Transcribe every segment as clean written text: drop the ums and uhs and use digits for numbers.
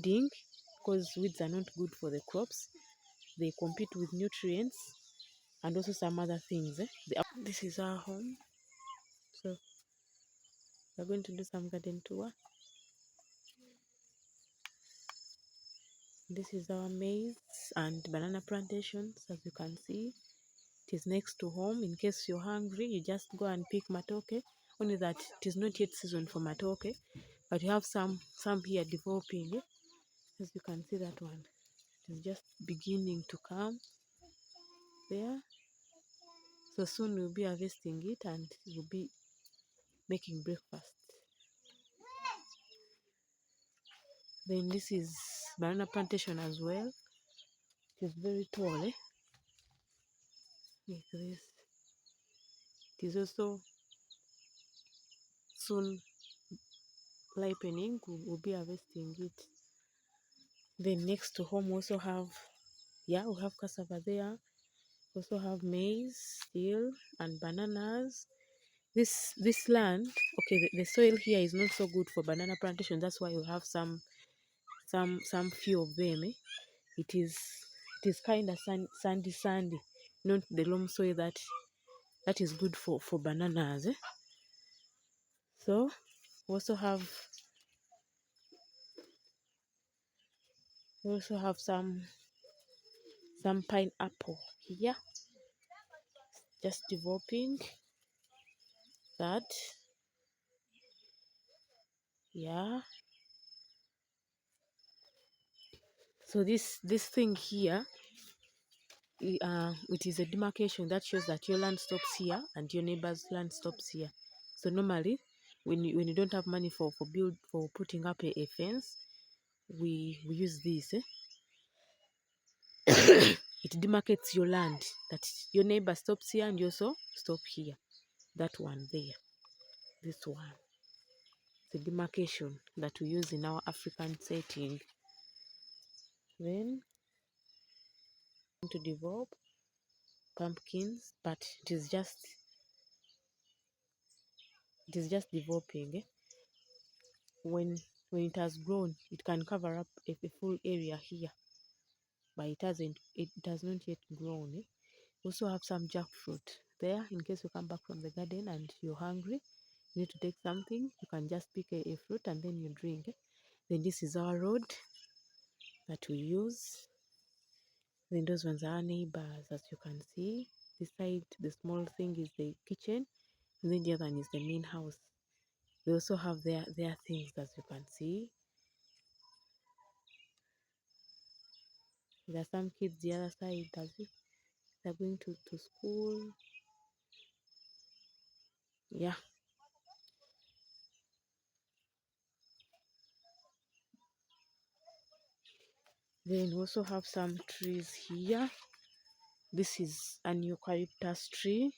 weeding, because weeds are not good for the crops. They compete with nutrients and also some other things. This is our home. So we're going to do some garden tour. This is our maize and banana plantations. As you can see, it is next to home. In case you're hungry, you just go and pick matoke. Only that it is not yet season for matoke, but you have some here developing. As you can see, that one, it is just beginning to come there. So soon we'll be harvesting it and we'll be making breakfast. Then this is banana plantation as well. It is very tall, like this. It is also soon ripening. We'll be harvesting it. Then next to home we also have, we have cassava there. We also have maize still and bananas. This land, okay, the soil here is not so good for banana plantation. That's why we have some few of them. It is kind of sandy, not the loam soil that is good for bananas. So we also have some pineapple here, just developing that. So this thing here, it is a demarcation that shows that your land stops here and your neighbor's land stops here. So normally, when you don't have money for putting up a fence, we use this. It demarcates your land, that your neighbor stops here and you also stop here. That one there, this one, the demarcation that we use in our African setting. Then to develop pumpkins, but it is just developing. When it has grown, it can cover up a full area here, but it has not yet grown. We also have some jackfruit there. In case you come back from the garden and you're hungry, you need to take something, you can just pick a fruit and then you drink. Then this is our road that we use. Then those ones are our neighbors, as you can see. This side, the small thing is the kitchen, and then the other one is the main house. They also have their things, as you can see. There are some kids the other side as if they're going to school. Yeah. Then we also have some trees here. This is an eucalyptus tree.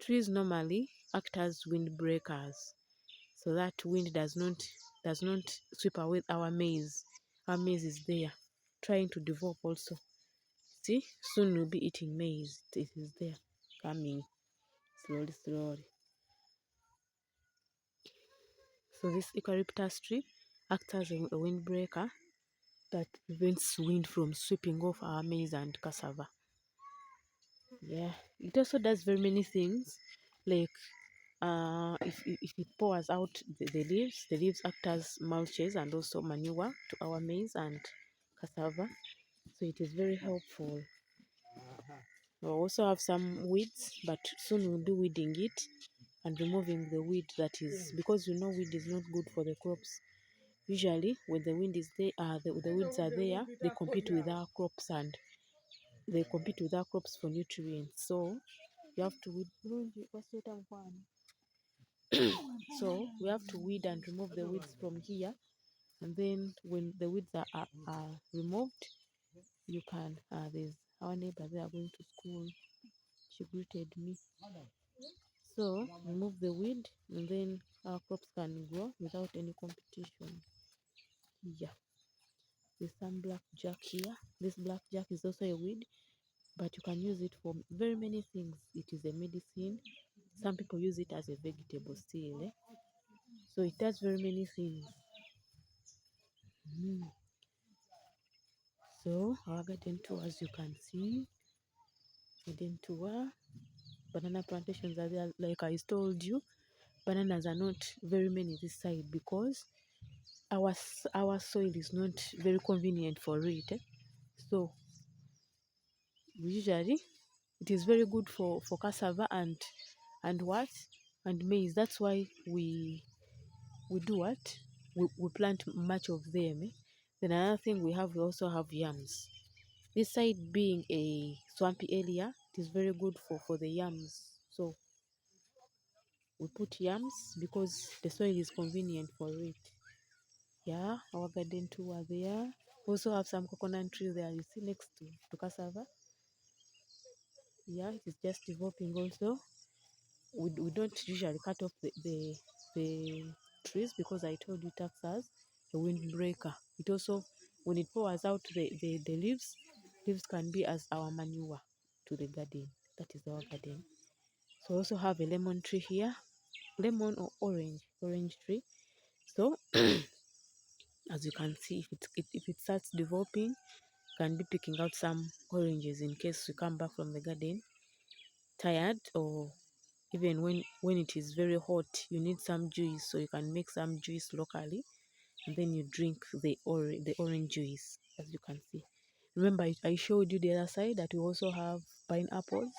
Trees normally act as windbreakers, so that wind does not sweep away our maize. Our maize is there, trying to develop also. See, soon we'll be eating maize. It is there, coming slowly. So this eucalyptus tree acts as a windbreaker that prevents wind from sweeping off our maize and cassava. Yeah, it also does very many things, like if it pours out the leaves act as mulches and also manure to our maize and cassava, so it is very helpful. We also have some weeds, but soon we'll be weeding it and removing the weed that is, because weed is not good for the crops. Usually when the wind is there, the weeds are there, they compete with our crops for nutrients. So you have to weed. So we have to weed and remove the weeds from here, and then when the weeds are removed, you can there's our neighbor, they are going to school. She greeted me. So remove the weed and then our crops can grow without any competition. Yeah, there's some blackjack here. This blackjack is also a weed, but you can use it for very many things. It is a medicine. Some people use it as a vegetable still. So it does very many things. So our garden tour, as you can see, garden tour, banana plantations are there. Like I told you, bananas are not very many this side because our soil is not very convenient for it. So usually it is very good for cassava and what and maize. That's why we do what we plant much of them. Then another thing we also have yams. This side being a swampy area, it is very good for the yams. So we put yams because the soil is convenient for it. Yeah, our garden too are there. Also have some coconut tree there, you see, next to cassava. Yeah, it is just developing also. We don't usually cut off the trees because I told you it acts as a windbreaker. It also, when it pours out the leaves can be as our manure to the garden. That is our garden. So also have a lemon tree here, lemon or orange tree. So as you can see, if it starts developing, can be picking out some oranges in case we come back from the garden tired, or even when it is very hot, you need some juice, so you can make some juice locally and then you drink the orange juice. As you can see, remember I showed you the other side that we also have pineapples.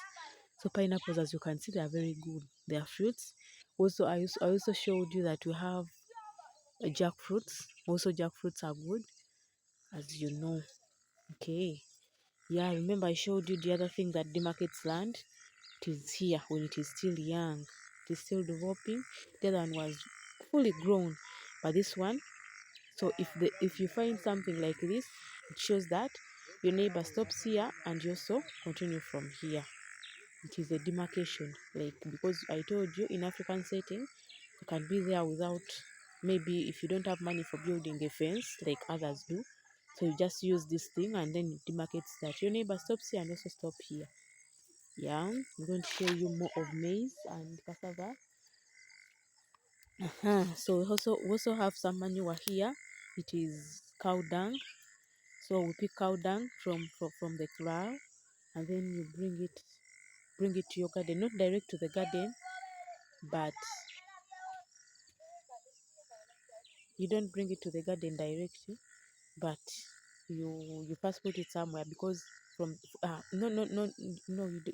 So pineapples, as you can see, they are very good, they are fruits. Also I also showed you that we have jackfruits. Also jackfruits are good, as you know. Okay, yeah, remember I showed you the other thing that demarcates land. It is here when it is still young, it is still developing. The other one was fully grown, but this one, so if you find something like this, it shows that your neighbor stops here and you also continue from here. It is a demarcation, like, because I told you in African setting you can be there without, maybe if you don't have money for building a fence like others do, so you just use this thing and then it demarcates that your neighbor stops here and also stop here. Yeah, I'm going to show you more of maize and cassava. So we also have some manure here. It is cow dung. So we pick cow dung from the cow, and then you bring it to your garden. Not direct to the garden, but you don't bring it to the garden directly, but you first put it somewhere, because from no, you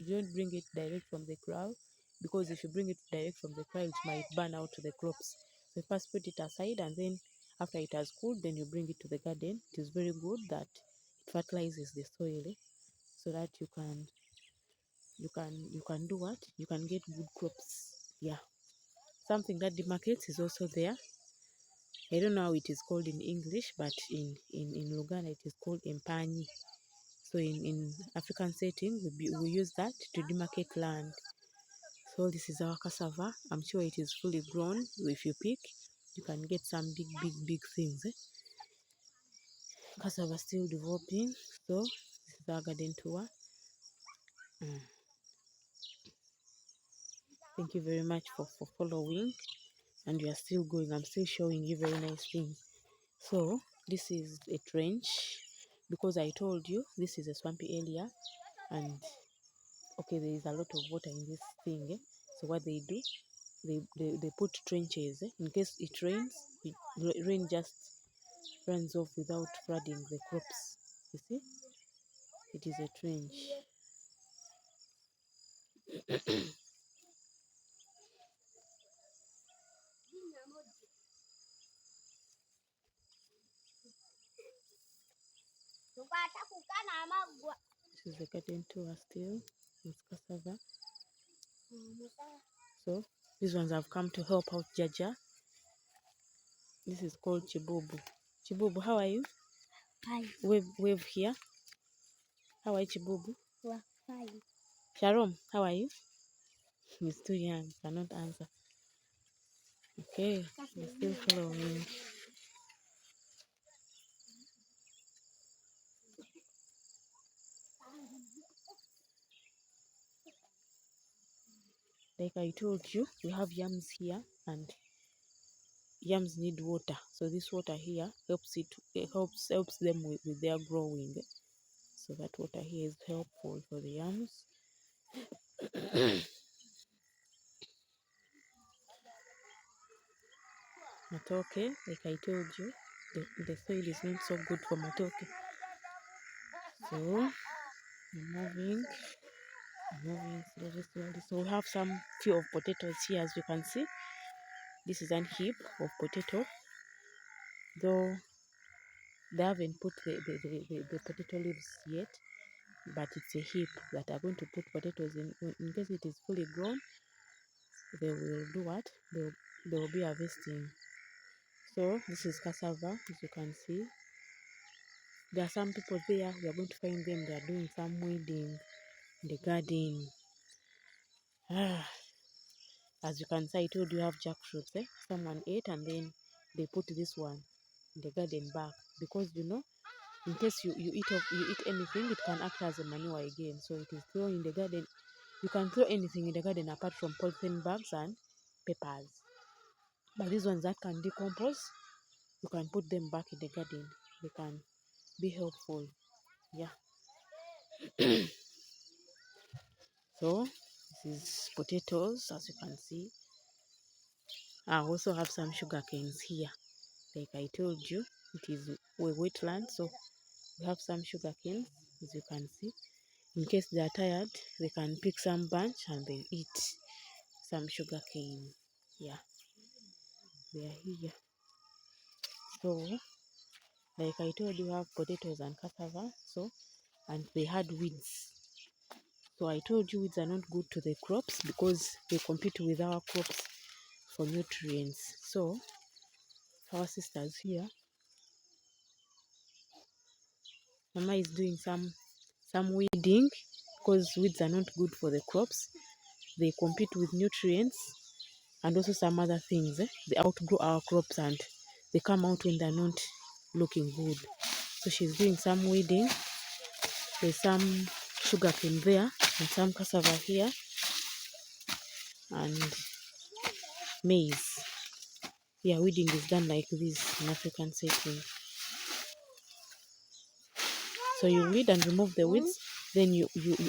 don't bring it direct from the crowd, because if you bring it direct from the crowd, it might burn out the crops. So you first put it aside, and then after it has cooled, then you bring it to the garden. It is very good that it fertilizes the soil, so that you can do what, you can get good crops. Yeah, something that demarcates is also there. I don't know how it is called in English, but in Luganda it is called empanyi. So in African setting, we use that to demarcate land. So this is our cassava. I'm sure it is fully grown. If you pick, you can get some big things. Cassava still developing. So this is our garden tour. Thank you very much for following. And we are still going. I'm still showing you very nice things. So this is a trench, because I told you this is a swampy area, and okay, there is a lot of water in this thing. So what they do, they put trenches. In case it rains, rain just runs off without flooding the crops. You see, it is a trench. This is the garden tour still with cassava. So these ones have come to help out Jaja. This is called Chibubu. Chibubu, how are you? Fine. Wave here. How are you, Chibubu? We're fine. Sharon, how are you? He's too young, cannot answer. Okay, you're still following. Like I told you, we have yams here, and yams need water, so this water here helps them with their growing. So that water here is helpful for the yams. Matoke, like I told you, the soil is not so good for matoke. So I'm moving slowly. So we have some few of potatoes here, as you can see. This is an heap of potato, though they haven't put the potato leaves yet, but it's a heap that are going to put potatoes in case it is fully grown. They will do what? They will be harvesting. So this is cassava, as you can see. There are some people there, we are going to find them, they are doing some weeding in the garden. As you can see, I told you have jackfruits. Someone ate and then they put this one in the garden back, because in case you eat anything, it can act as a manure again. So it is thrown in the garden. You can throw anything in the garden apart from polythene bags and papers. But these ones that can decompose, you can put them back in the garden. They can be helpful. Yeah. So this is potatoes, as you can see. I also have some sugar canes here. Like I told you, it is a wetland, so we have some sugar canes, as you can see. In case they are tired, they can pick some bunch and they eat some sugar cane. Yeah, they are here. So, like I told you, have potatoes and cassava. So, and they had weeds. So I told you weeds are not good to the crops because they compete with our crops for nutrients. So our sisters here, Mama is doing some weeding because weeds are not good for the crops. They compete with nutrients and also some other things. They outgrow our crops and they come out when they're not looking good. So she's doing some weeding. There's some sugarcane there and some cassava here and maize. Yeah, weeding is done like this in African setting. So you weed and remove the weeds, then you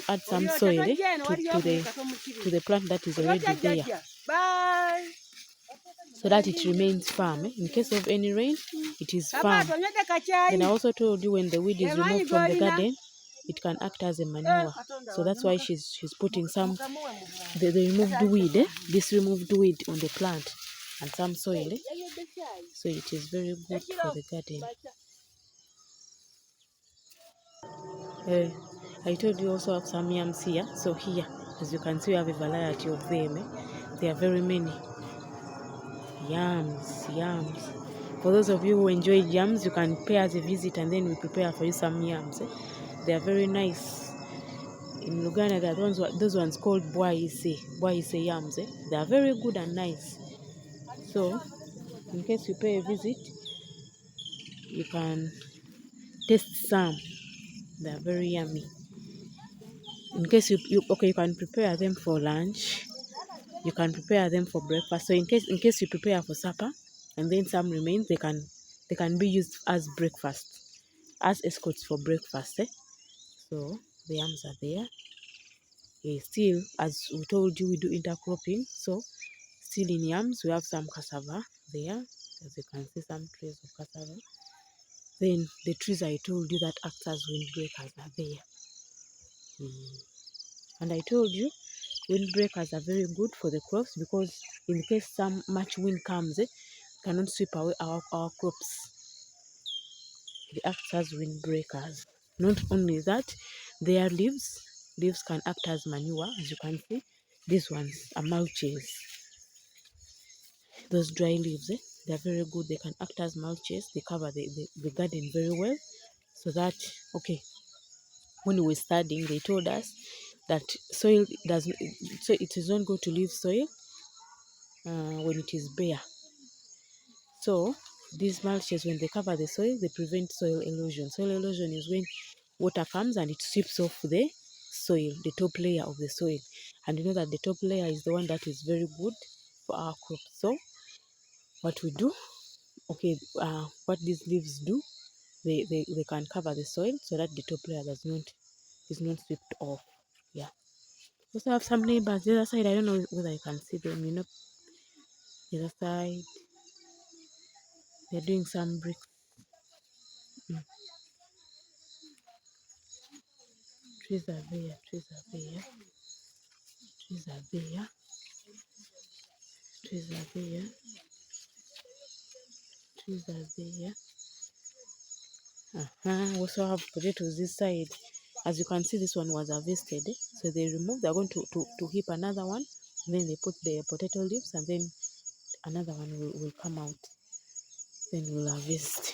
add some soil to the plant that is already there, so that it remains firm. In case of any rain, it is firm. Then I also told you when the weed is removed from the garden, it can act as a manure. So that's why she's putting some the removed weed, this removed weed on the plant and some soil. So it is very good for the garden. I told you also have some yams here. So here, as you can see, we have a variety of them. There are very many. Yams. For those of you who enjoy yams, you can pay us a visit and then we prepare for you some yams. They are very nice. In Luganda, there are those ones called Bwaise yams. They are very good and nice. So, in case you pay a visit, you can taste some. They are very yummy. In case you can prepare them for lunch. You can prepare them for breakfast. So in case you prepare for supper and then some remains, they can be used as breakfast, as escorts for breakfast. So the yams are there. Still, as we told you, we do intercropping. So still in yams, we have some cassava there. As you can see, some trees of cassava. Then the trees I told you that act as windbreakers are there. And I told you windbreakers are very good for the crops because in case much wind comes, cannot sweep away our crops. They act as windbreakers. Not only that, their leaves can act as manure, as you can see. These ones are mulches. Those dry leaves, they are very good. They can act as mulches. They cover the garden very well. So that, okay, when we were studying, they told us that soil so it is not going to leave soil when it is bare. So these mulches, when they cover the soil, they prevent soil erosion. Soil erosion is when water comes and it sweeps off the soil, the top layer of the soil. And you know that the top layer is the one that is very good for our crops. So what we do, okay, what these leaves do, they can cover the soil so that the top layer is not swept off. Yeah. Also have some neighbors the other side. I don't know whether you can see them, the other side. They're doing some bricks. Mm. Trees are there, trees are there, trees are there, trees are there, trees are there. Also have potatoes this side. As you can see, this one was harvested. So they remove, they're going to heap another one. Then they put the potato leaves and then another one will come out. Then we'll harvest.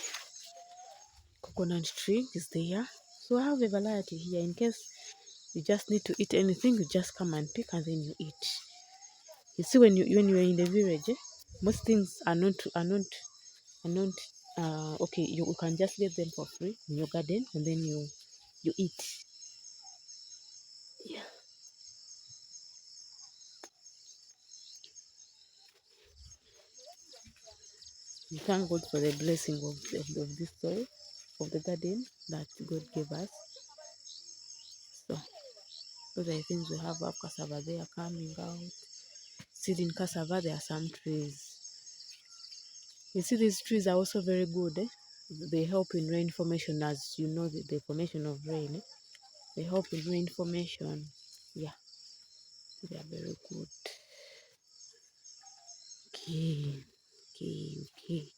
Coconut tree is there. So I have a variety here. In case you just need to eat anything, you just come and pick and then you eat. You see, when you're in the village, most things are not okay. You can just get them for free in your garden and then you eat. Yeah. We thank God for the blessing of this soil, of the garden that God gave us. So those are the things we have. Up cassava there coming out. Still in cassava, there are some trees. You see, these trees are also very good. They help in rain formation, as you know, the formation of rain. They help in rain formation. Yeah, they are very good. Okay, okay.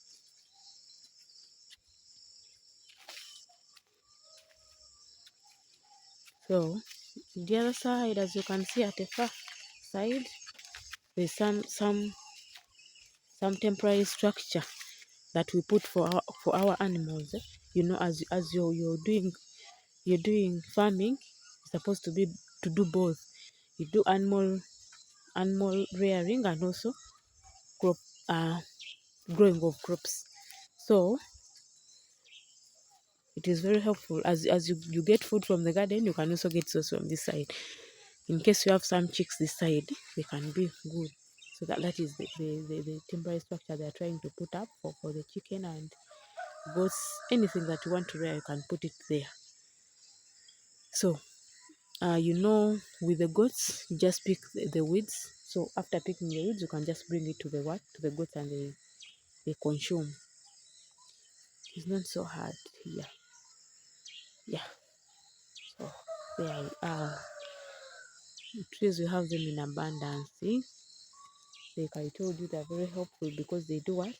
So the other side, as you can see at the far side, there's some temporary structure that we put for our animals. As you're doing farming, you're supposed to do both. You do animal rearing and also crop growing of crops. So it is very helpful. As you get food from the garden, you can also get sauce from this side. In case you have some chicks this side, they can be good. So that is the temporary structure they are trying to put up for the chicken and goats. Anything that you want to rear, you can put it there. So with the goats, you just pick the weeds. So after picking the weeds, you can just bring it to the goats and they consume. It's not so hard here. Yeah. So there we are. Trees, we have them in abundance. See? Like I told you, they're very helpful because they do what?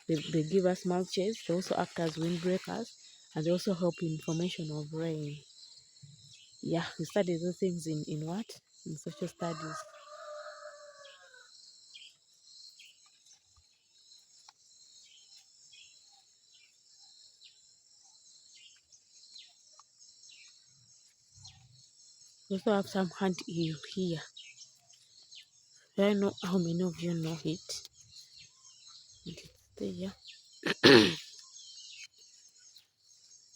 They give us mulches. They also act as windbreakers, and they also help in formation of rain. Yeah, we study those things in what? In social studies. We also have some hand eel here. I don't know how many of you know it. It's there.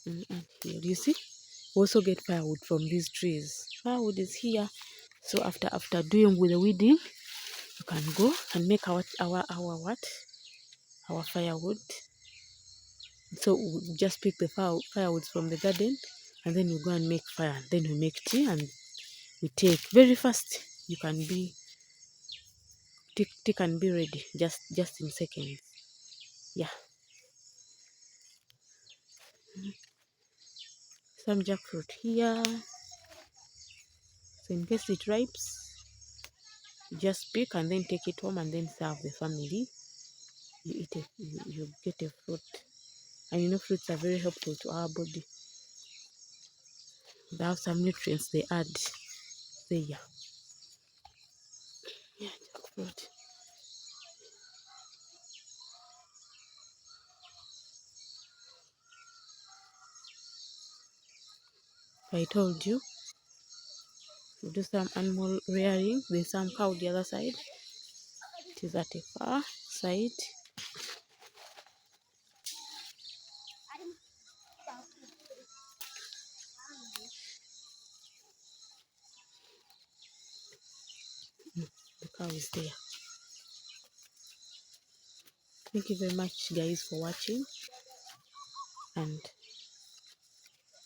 And here, you see? We also get firewood from these trees. Firewood is here. So after doing with the weeding, you can go and make our what? Our firewood. So we just pick the firewoods from the garden and then we go and make fire. Then we make tea and we take very fast. You can be tea can be ready just in seconds. Yeah. Some jackfruit here. So in case it ripes, you just pick and then take it home and then serve the family. You eat it, you get a fruit. And fruits are very helpful to our body. They have some nutrients they add there. Yeah, jackfruit. I told you, we do some animal rearing. There's some cow the other side. It is at a far side. The cow is there. Thank you very much, guys, for watching, and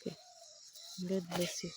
okay, God bless you.